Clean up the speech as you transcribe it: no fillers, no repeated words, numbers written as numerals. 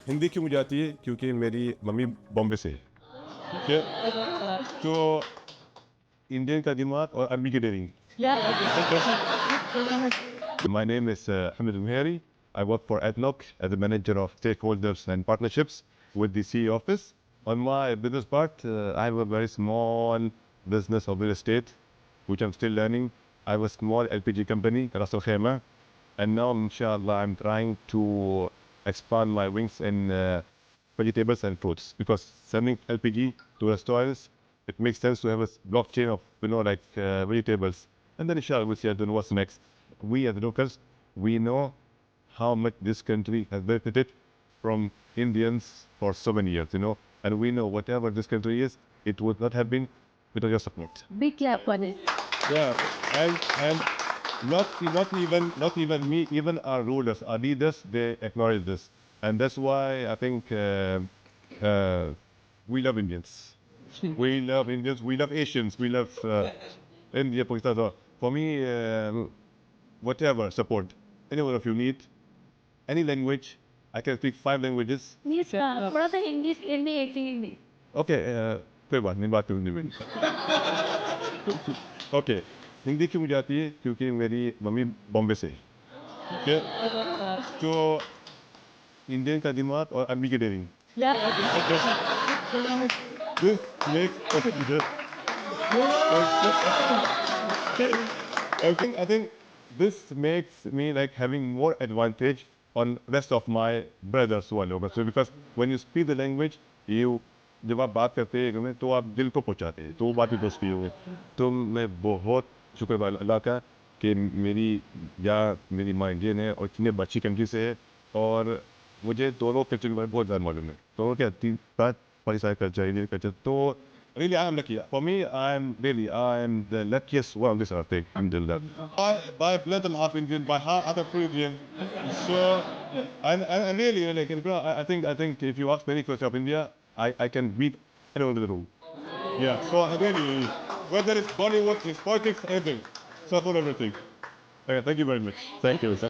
हिंदी क्यों मुझे आती है? क्योंकि मेरी मम्मी बॉम्बे से है, ठीक है? तो इंडियन का दिमाग और अरबी की dairying. My name is Hamid Umheri. I work for ADNOC as the manager of stakeholders and partnerships with the CE office. On my business part, I have a very small business of real estate, which I'm still learning. I have a small LPG company, Ras Al Khaimah, and now, inshallah, I'm trying to expand my wings in vegetables and fruits, because selling LPG to restaurants, it makes sense to have a blockchain of vegetables, and then inshallah we'll see then what's next. We as locals, we know how much this country has benefited from Indians for so many years, and we know whatever this country is, it would not have been without your support. Be careful. Yeah, and not even me, even our rulers, our leaders, they acknowledge this, and that's why I think we love Indians. We love Indians. We love Asians. We love India, Pakistan. So for me, whatever support, any one of you need, any language, I can speak 5 languages. Miss, brother English, Hindi. Okay, कोई बात नहीं, बात करूँगी मैं. Okay, Hindi क्यों मुझे आती है? क्योंकि मेरी मम्मी बॉम्बे से है, ठीक है? तो इंडियन का दिमाग और अरबी की dairying. This makes I think this makes me like having more advantage on rest of my brothers who are local. So because when you speak the language, you जब आप बात करते हैं तो आप दिल को पहुंचाते हैं, तो वो बात भी दोस्ती हो गई. तो मैं बहुत शुक्र अल्लाह का कि मेरी माँ इंडियन है और इतनी अच्छी कंट्री से है, और मुझे दोनों कल्चर के बारे में बहुत ज़्यादा मालूम है. दोनों क्या 3-5 पाकिस्तानी कल्चर, इंडियन कल्चर. तो really, I am lucky. For me, I am the luckiest one on this earth. Alhamdulillah. By blood I'm half Indian, by heart I'm half Indian. So, and really, like, I think if you ask many questions of India, I can beat anyone in the room. Yeah. So really, whether it's Bollywood, it's politics, anything, so for everything. Okay, thank you very much. Thank you.